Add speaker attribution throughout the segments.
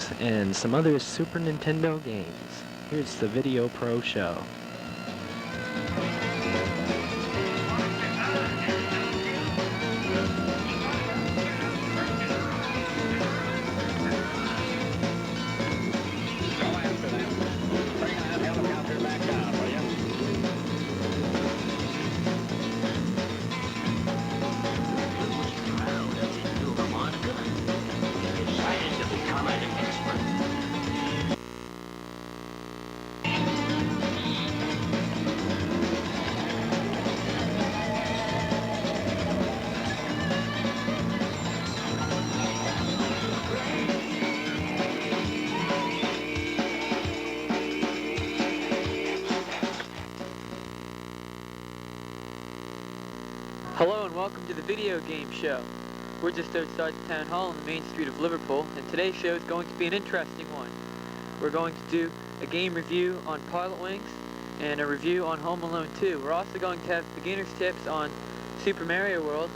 Speaker 1: Wings and some other Super Nintendo games. Here's the VideoPro show.
Speaker 2: Hello and welcome to the video game show. We're just outside the town hall on the main street of Liverpool, and today's show is going to be an interesting one. We're going to do a game review on Pilotwings and a review on Home Alone 2. We're also going to have beginner's tips on Super Mario World,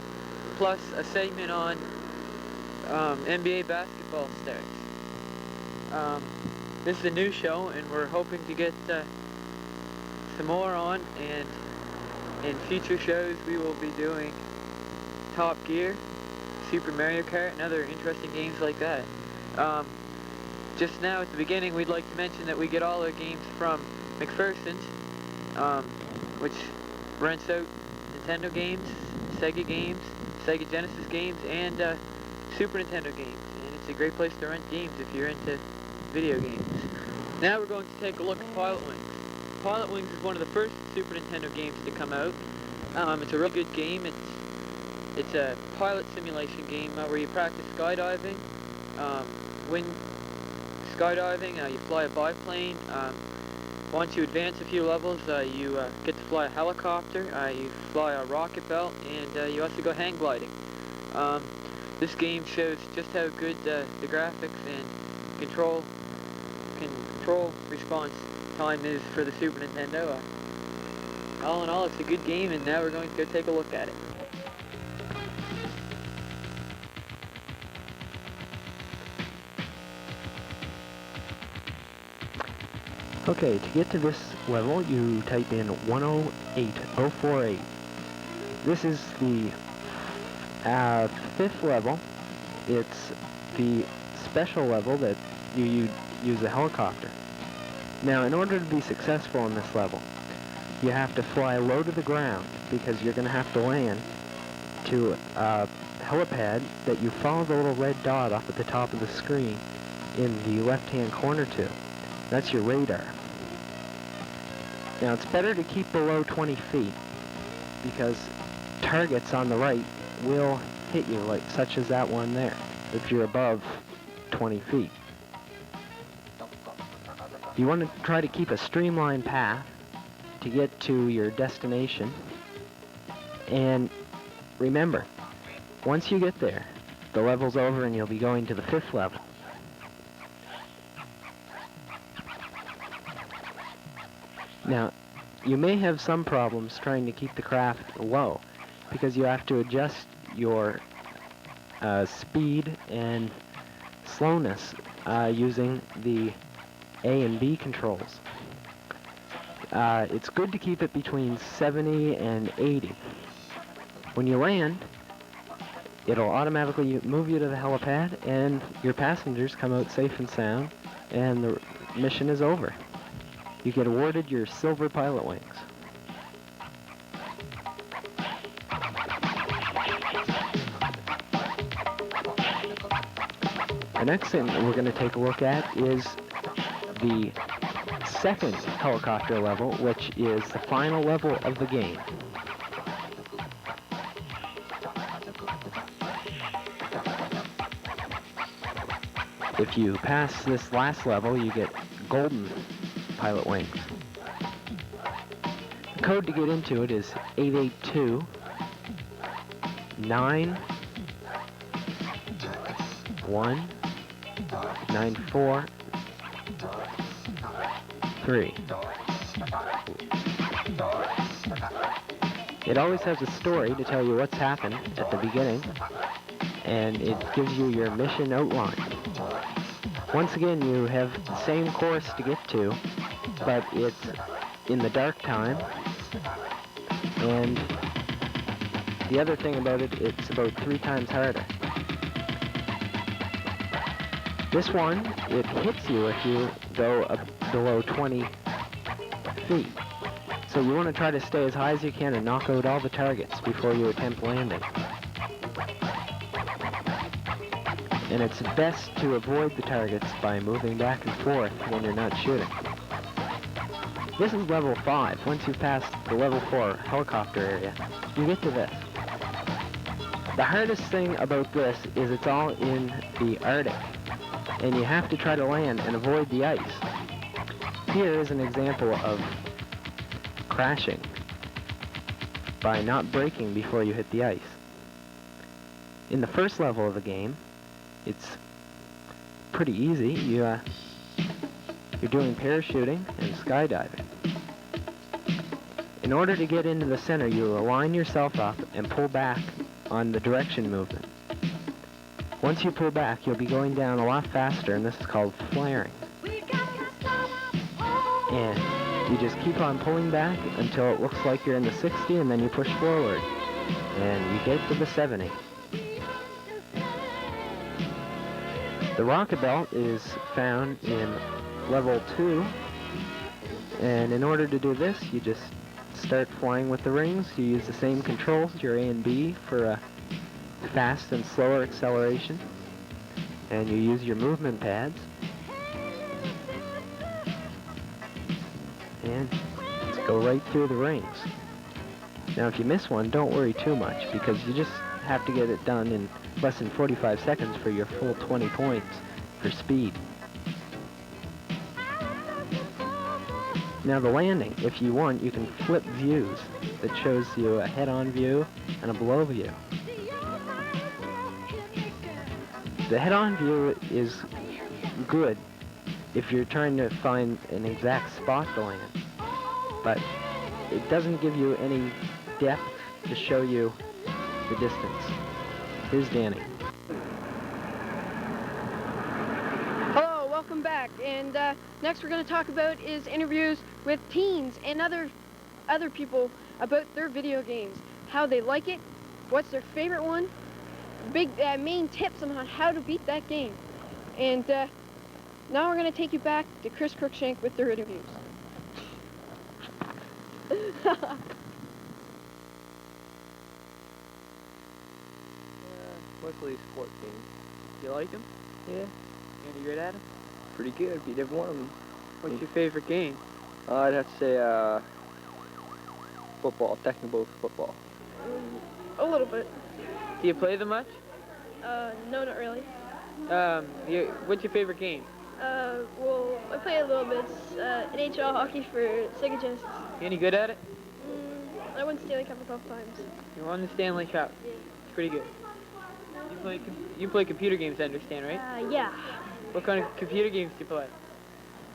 Speaker 2: plus a segment on NBA basketball stars. This is a new show, and we're hoping to get some more on, and in future shows we will be doing Top Gear, Super Mario Kart, and other interesting games like that. Just now at the beginning we'd like to mention that we get all our games from McPherson's, which rents out Nintendo games, Sega games, Sega Genesis games, and Super Nintendo games. And it's a great place to rent games if you're into video games. Now we're going to take a look at Pilotwings. Pilotwings is one of the first Super Nintendo games to come out. It's a really good game. It's a pilot simulation game where you practice skydiving. When skydiving, you fly a biplane. Once you advance a few levels, you get to fly a helicopter. You fly a rocket belt, and you also go hang gliding. This game shows just how good the graphics and control response time is for the Super Nintendo. All in all, it's a good game, and now we're going to go take a look at it.
Speaker 1: Okay, to get to this level, you type in 108048. This is the fifth level. It's the special level that you use a helicopter. Now, in order to be successful in this level, you have to fly low to the ground, because you're going to have to land to a helipad that you follow the little red dot up at the top of the screen in the left-hand corner to. That's your radar. Now, it's better to keep below 20 feet, because targets on the right will hit you, like such as that one there, if you're above 20 feet. You want to try to keep a streamlined path to get to your destination. And remember, once you get there, the level's over and you'll be going to the fifth level. Now, you may have some problems trying to keep the craft low, because you have to adjust your speed and slowness using the A and B controls. It's good to keep it between 70 and 80. When you land, it'll automatically move you to the helipad, and your passengers come out safe and sound, and the mission is over. You get awarded your silver Pilotwings. The next thing that we're going to take a look at is the second helicopter level, which is the final level of the game. If you pass this last level, you get golden Pilotwings. The code to get into it is 882 9 1 9 4 3. It always has a story to tell you what's happened at the beginning, and it gives you your mission outline. Once again, you have the same course to get to, but it's in the dark time. And the other thing about it, it's about 3 times harder. This one, it hits you if you go up below 20 feet. So you want to try to stay as high as you can and knock out all the targets before you attempt landing. And it's best to avoid the targets by moving back and forth when you're not shooting. This is level 5. Once you pass the level 4 helicopter area, you get to this. The hardest thing about this is it's all in the Arctic, and you have to try to land and avoid the ice. Here is an example of crashing by not braking before you hit the ice. In the first level of the game, it's pretty easy. You're doing parachuting and skydiving. In order to get into the center, you align yourself up and pull back on the direction movement. Once you pull back, you'll be going down a lot faster, and this is called flaring. And you just keep on pulling back until it looks like you're in the 60, and then you push forward, and you get to the 70. The rocket belt is found in level 2, and in order to do this, you just start flying with the rings. You use the same controls, your A and B, for a fast and slower acceleration, and you use your movement pads, and just go right through the rings. Now if you miss one, don't worry too much, because you just have to get it done in less than 45 seconds for your full 20 points for speed. Now the landing, if you want, you can flip views. That shows you a head-on view and a below view. The head-on view is good if you're trying to find an exact spot to land, but it doesn't give you any depth to show you the distance. Here's Danny.
Speaker 3: Hello, welcome back. And next we're going to talk about is interviews with teens and other people about their video games, how they like it, what's their favorite one, big main tips on how to beat that game. And now we're going to take you back to Chris Crookshank with their interviews.
Speaker 2: Luckily, sport games. You like them?
Speaker 4: Yeah,
Speaker 2: Any good at them?
Speaker 4: pretty good. Beat every one of them.
Speaker 2: What's your favorite game?
Speaker 4: I'd have to say football, technical football.
Speaker 3: A little bit.
Speaker 2: Do you play them much?
Speaker 3: No, not really.
Speaker 2: What's your favorite game?
Speaker 3: Well, I play a little bit. NHL hockey for Sega Genesis.
Speaker 2: You any good at it?
Speaker 3: I won Stanley Cup a couple times.
Speaker 2: You won the Stanley Cup.
Speaker 3: Yeah.
Speaker 2: It's pretty good. You play computer games, I understand, right?
Speaker 3: Yeah.
Speaker 2: What kind of computer games do you play?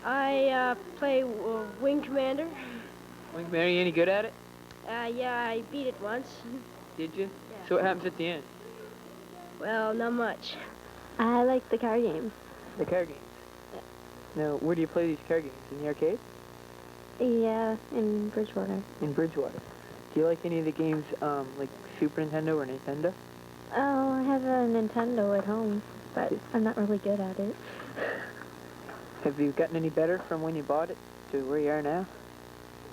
Speaker 3: I play Wing Commander.
Speaker 2: Wing Mary, you any good at it?
Speaker 3: Yeah, I beat it once.
Speaker 2: Did you?
Speaker 3: Yeah.
Speaker 2: So what happens at the end?
Speaker 3: Well, not much.
Speaker 5: I like the car games.
Speaker 2: The car games.
Speaker 5: Yeah.
Speaker 2: Now, where do you play these car games? In the arcade?
Speaker 5: Yeah, in Bridgewater.
Speaker 2: In Bridgewater. Do you like any of the games, like Super Nintendo or Nintendo?
Speaker 5: Oh, I have a Nintendo at home, but I'm not really good at it.
Speaker 2: Have you gotten any better from when you bought it to where you are now?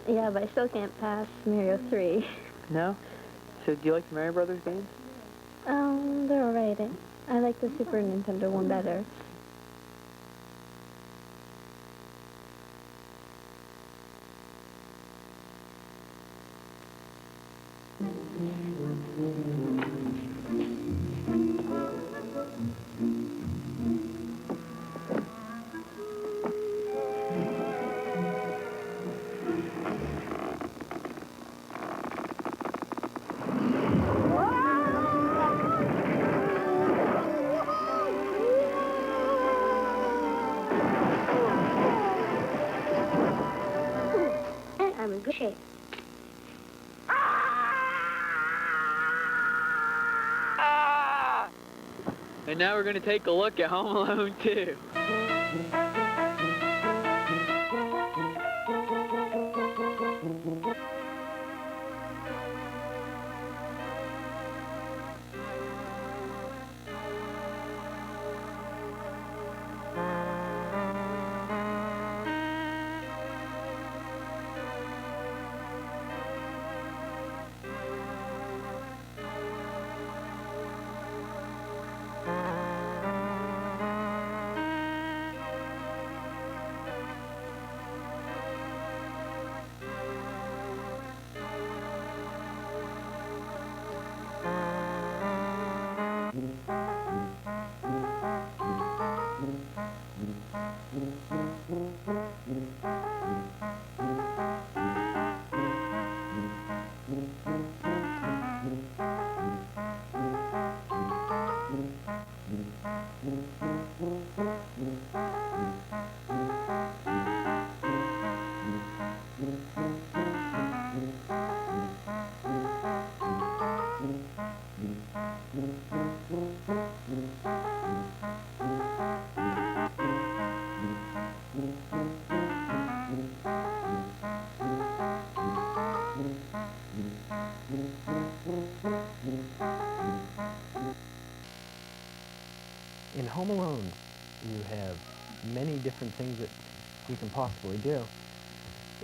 Speaker 5: Yeah, but I still can't pass Mario 3.
Speaker 2: No? So do you like the Mario Brothers games?
Speaker 5: They're alright. I like the Super Nintendo one better. I'm in good shape.
Speaker 2: And now we're going to take a look at Home Alone 2.
Speaker 1: In Home Alone, you have many different things that you can possibly do.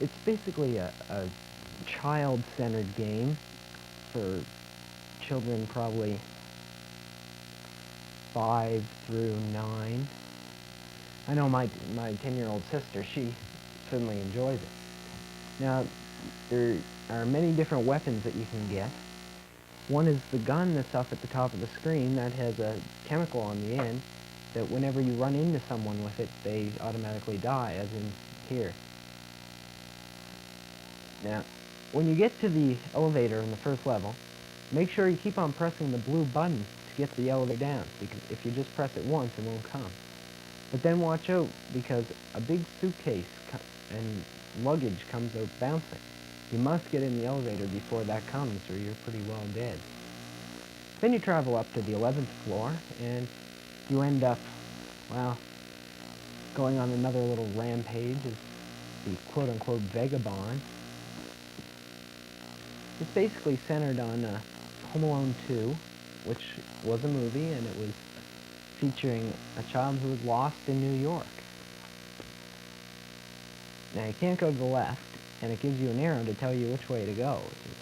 Speaker 1: It's basically a child-centered game for children probably 5 through 9. I know my 10-year-old sister, she certainly enjoys it. Now, there are many different weapons that you can get. One is the gun that's up at the top of the screen that has a chemical on the end that whenever you run into someone with it, they automatically die, as in here. Now, when you get to the elevator in the first level, make sure you keep on pressing the blue button to get the elevator down, because if you just press it once, it won't come. But then watch out, because a big suitcase and luggage comes out bouncing. You must get in the elevator before that comes, or you're pretty well dead. Then you travel up to the 11th floor, and you end up, well, going on another little rampage as the quote-unquote vagabond. It's basically centered on Home Alone 2, which was a movie, and it was featuring a child who was lost in New York. Now, you can't go to the left, and it gives you an arrow to tell you which way to go, which is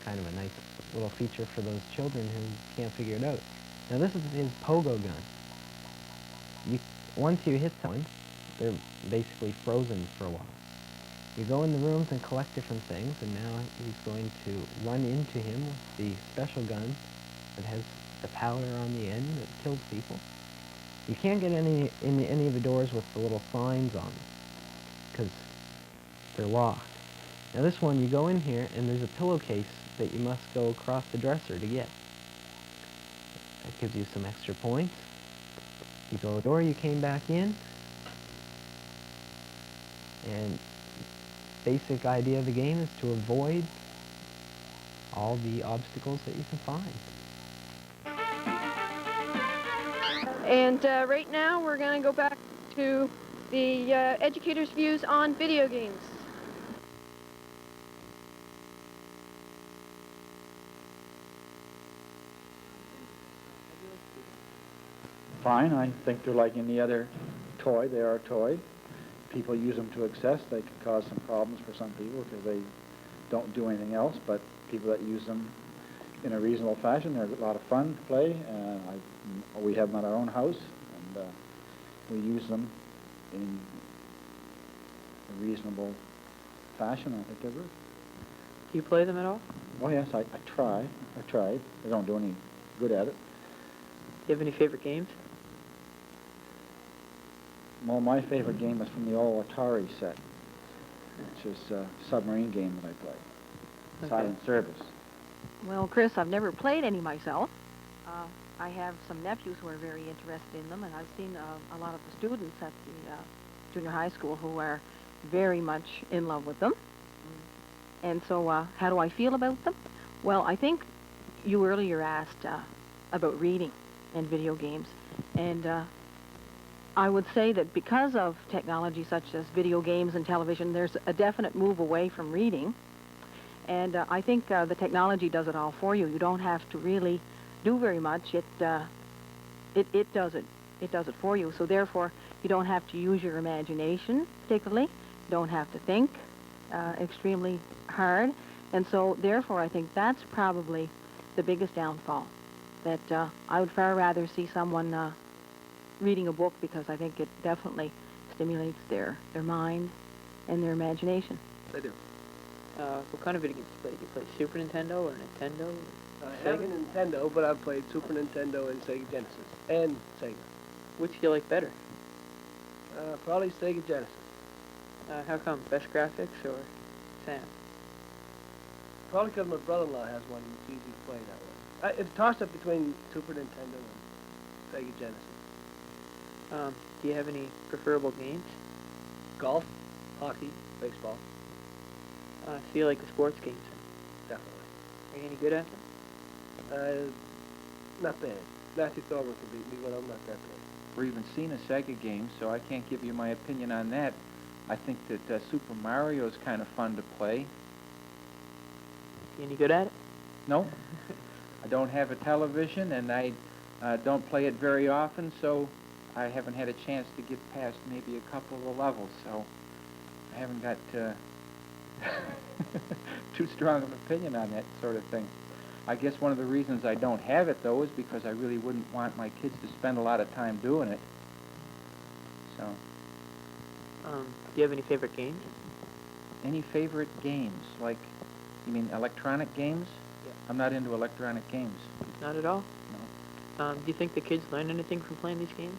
Speaker 1: kind of a nice little feature for those children who can't figure it out. Now, this is his pogo gun. Once you hit someone, they're basically frozen for a while. You go in the rooms and collect different things, and now he's going to run into him with the special gun that has the powder on the end that kills people. You can't get in any of the doors with the little signs on them, because they're locked. Now this one, you go in here, and there's a pillowcase that you must go across the dresser to get. That gives you some extra points. You go to the door you came back in, and basic idea of the game is to avoid all the obstacles that you can find.
Speaker 3: And right now we're going to go back to the educator's views on video games.
Speaker 6: Fine, I think they're like any other toy. They are a toy. People use them to excess. They can cause some problems for some people because they don't do anything else, but people that use them in a reasonable fashion, they're a lot of fun to play. We have them at our own house, and we use them in a reasonable fashion. I think they're good.
Speaker 2: Do you play them at all?
Speaker 6: Oh yes, I try. I tried. I don't do any good at it.
Speaker 2: Do you have any favorite games?
Speaker 6: Well, my favorite game is from the old Atari set, which is a submarine game that I play.
Speaker 2: Okay.
Speaker 6: Silent Service.
Speaker 7: Well, Chris, I've never played any myself. I have some nephews who are very interested in them, and I've seen a lot of the students at the junior high school who are very much in love with them. And so how do I feel about them? Well, I think you earlier asked about reading and video games. And I would say that because of technology such as video games and television, there's a definite move away from reading. And I think the technology does it all for you. You don't have to really do very much. It does it. It does it for you. So therefore, you don't have to use your imagination particularly. You don't have to think extremely hard. And so therefore, I think that's probably the biggest downfall. That I would far rather see someone reading a book, because I think it definitely stimulates their mind and their imagination.
Speaker 4: I do.
Speaker 2: What kind of video games do you play? Do you play Super Nintendo or Nintendo?
Speaker 8: I have a Nintendo, but I've played Super Nintendo and Sega Genesis. And Sega.
Speaker 2: Which do you like better?
Speaker 8: Probably Sega Genesis.
Speaker 2: How come? Best graphics or Sam?
Speaker 8: Probably because my brother-in-law has one and it's easy to play that way. It's a toss-up between Super Nintendo and Sega Genesis.
Speaker 2: Do you have any preferable games?
Speaker 8: Golf, hockey, baseball.
Speaker 2: So you like the sports games?
Speaker 8: Definitely.
Speaker 2: Are you any good at them?
Speaker 8: Not bad. Matthew Thorburn can beat me, but I'm not that bad.
Speaker 6: Or even seen a Sega game, so I can't give you my opinion on that. I think that Super Mario is kind of fun to play.
Speaker 2: You any good at it?
Speaker 6: No, I don't have a television, and I don't play it very often, so I haven't had a chance to get past maybe a couple of levels, so I haven't got too strong of an opinion on that sort of thing. I guess one of the reasons I don't have it, though, is because I really wouldn't want my kids to spend a lot of time doing it. So.
Speaker 2: Do you have any favorite games?
Speaker 6: Any favorite games? Like, you mean electronic games?
Speaker 2: Yeah.
Speaker 6: I'm not into electronic games.
Speaker 2: Not at all?
Speaker 6: No.
Speaker 2: Do you think the kids learn anything from playing these games?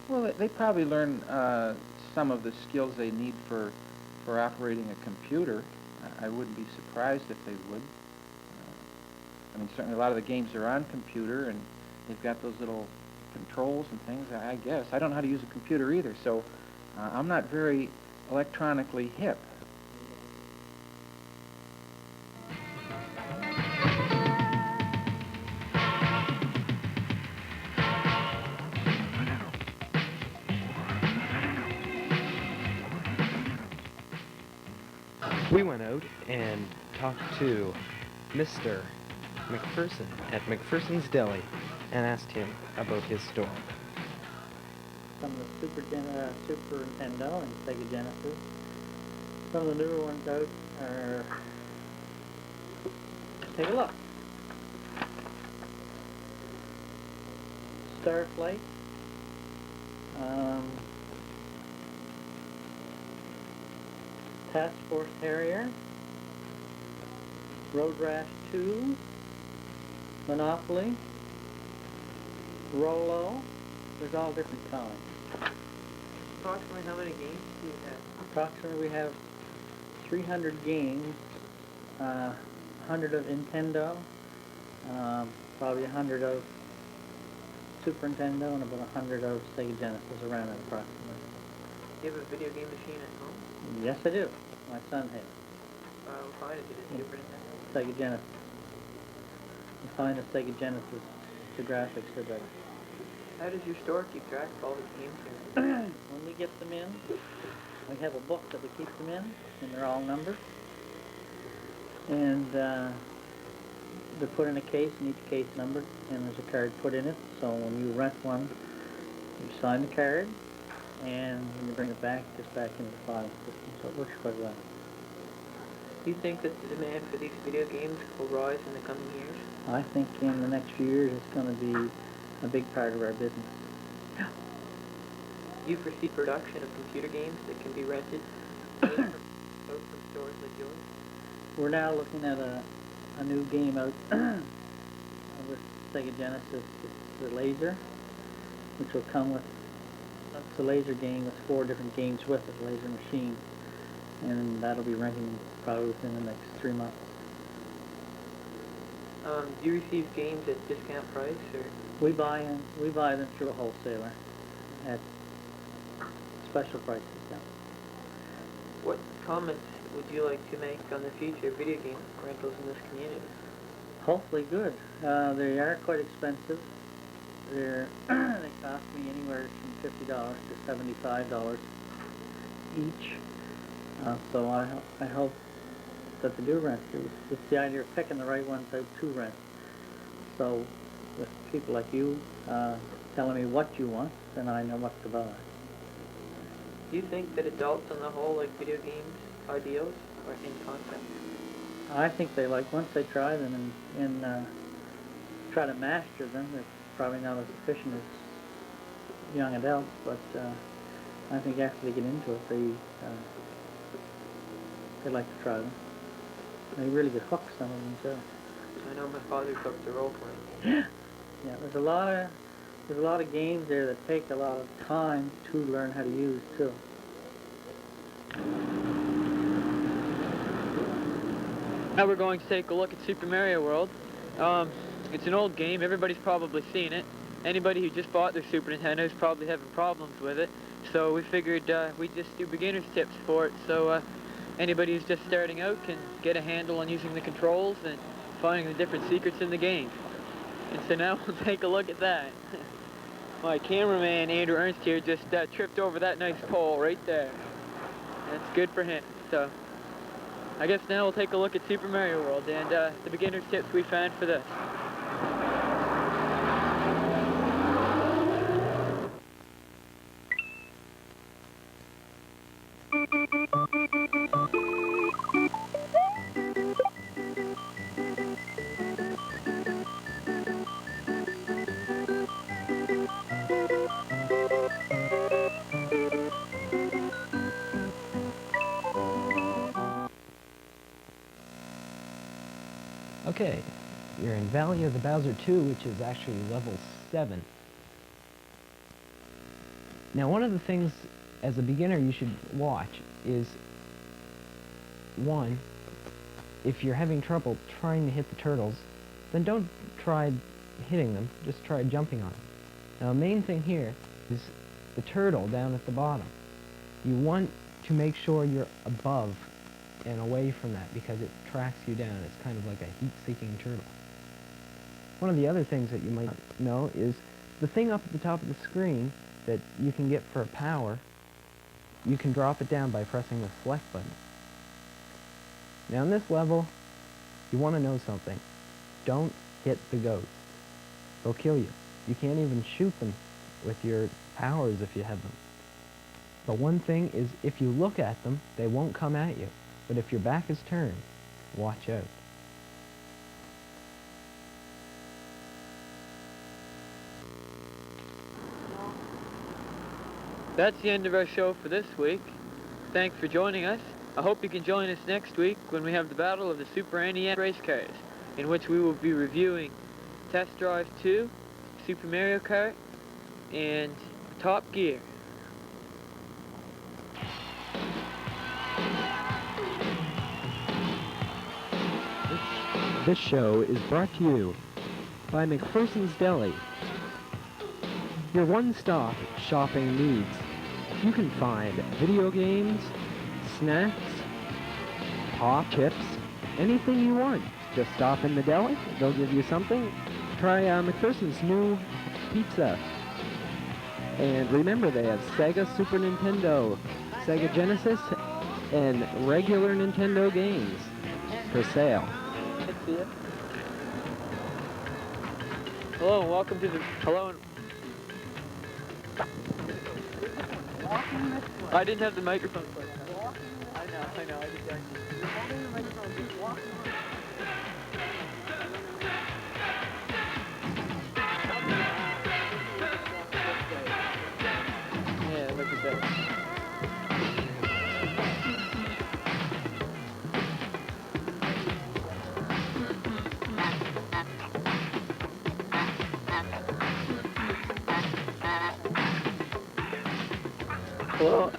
Speaker 6: Well, they probably learn some of the skills they need for operating a computer. I wouldn't be surprised if they would. I mean, certainly a lot of the games are on computer, and they've got those little controls and things, I guess. I don't know how to use a computer either, so I'm not very electronically hip.
Speaker 1: We went out and talked to Mr. McPherson at McPherson's Deli and asked him about his store.
Speaker 9: Some of the Super Nintendo and Sega Genesis. Some of the newer ones out are... Take a look. Starflight. Task Force Harrier. Road Rash 2. Monopoly. Rolo. There's all different kinds.
Speaker 2: Approximately how many games do you have?
Speaker 9: Approximately we have 300 games, 100 of Nintendo, probably 100 of Super Nintendo, and about 100 of Sega Genesis, around that approximately.
Speaker 2: Do you have a video game machine at home?
Speaker 9: Yes, I do. My son has.
Speaker 2: What kind is it? Super Nintendo?
Speaker 9: Sega Genesis. You find a Sega Genesis, the graphics are better.
Speaker 2: How does your store keep track of all the games here?
Speaker 9: When we get them in, we have a book that we keep them in, and they're all numbered. And they're put in a case, and each case numbered, and there's a card put in it. So when you rent one, you sign the card, and when you bring it back, it gets back into the filing system. So it works quite well.
Speaker 2: Do you think that the demand for these video games will rise in the coming years?
Speaker 9: I think in the next few years, it's going to be a big part of our business.
Speaker 2: Do you foresee production of computer games that can be rented out from stores like yours?
Speaker 9: We're now looking at a new game out with Sega Genesis. It's the Laser, which will come with, it's a laser game with 4 different games with it, laser machine. And that'll be renting probably within the next 3 months.
Speaker 2: Do you receive games at discount price, or?
Speaker 9: We buy them through a wholesaler at special prices. Yeah.
Speaker 2: What comments would you like to make on the future of video game rentals in this community?
Speaker 9: Hopefully good. They are quite expensive. they cost me anywhere from $50 to $75 each. So I hope that they do rent. It's the idea of picking the right ones out to rent. So with people like you telling me what you want, then I know what to buy.
Speaker 2: Do you think that adults on the whole like video games ideals or in concept?
Speaker 9: I think they like, once they try them and try to master them, they're probably not as efficient as young adults, but I think after they get into it, they like to try them. They really get hooked, some of them too.
Speaker 2: I know my father's hooked to role-playing.
Speaker 9: Yeah, there's a lot of games there that take a lot of time to learn how to use too.
Speaker 2: Now we're going to take a look at Super Mario World. It's an old game, everybody's probably seen it. Anybody who just bought their Super Nintendo is probably having problems with it. So we figured we'd just do beginner's tips for it, so anybody who's just starting out can get a handle on using the controls and finding the different secrets in the game. And so now we'll take a look at that. My cameraman, Andrew Ernst here, just tripped over that nice pole right there. That's good for him. So I guess now we'll take a look at Super Mario World and the beginner's tips we found for this.
Speaker 1: Okay, you're in Valley of the Bowser 2, which is actually level 7. Now, one of the things as a beginner you should watch is, one, if you're having trouble trying to hit the turtles, then don't try hitting them, just try jumping on them. Now, the main thing here is the turtle down at the bottom. You want to make sure you're above and away from that because it tracks you down. It's kind of like a heat-seeking turtle. One of the other things that you might know is the thing up at the top of the screen that you can get for power, you can drop it down by pressing the select button. Now in this level, you want to know something. Don't hit the ghosts. They'll kill you. You can't even shoot them with your powers if you have them. But one thing is, if you look at them, they won't come at you. But if your back is turned, watch out.
Speaker 2: That's the end of our show for this week. Thanks for joining us. I hope you can join us next week when we have the Battle of the Super NES race cars, in which we will be reviewing Test Drive 2, Super Mario Kart, and Top Gear.
Speaker 1: This show is brought to you by McPherson's Deli, your one-stop shopping needs. You can find video games, snacks, pop, chips, anything you want. Just stop in the deli, they'll give you something. Try McPherson's new pizza. And remember, they have Sega Super Nintendo, Sega Genesis, and regular Nintendo games for sale.
Speaker 2: Hello and welcome to the... I didn't have the microphone. I know, I just Yeah, look at that. Hello.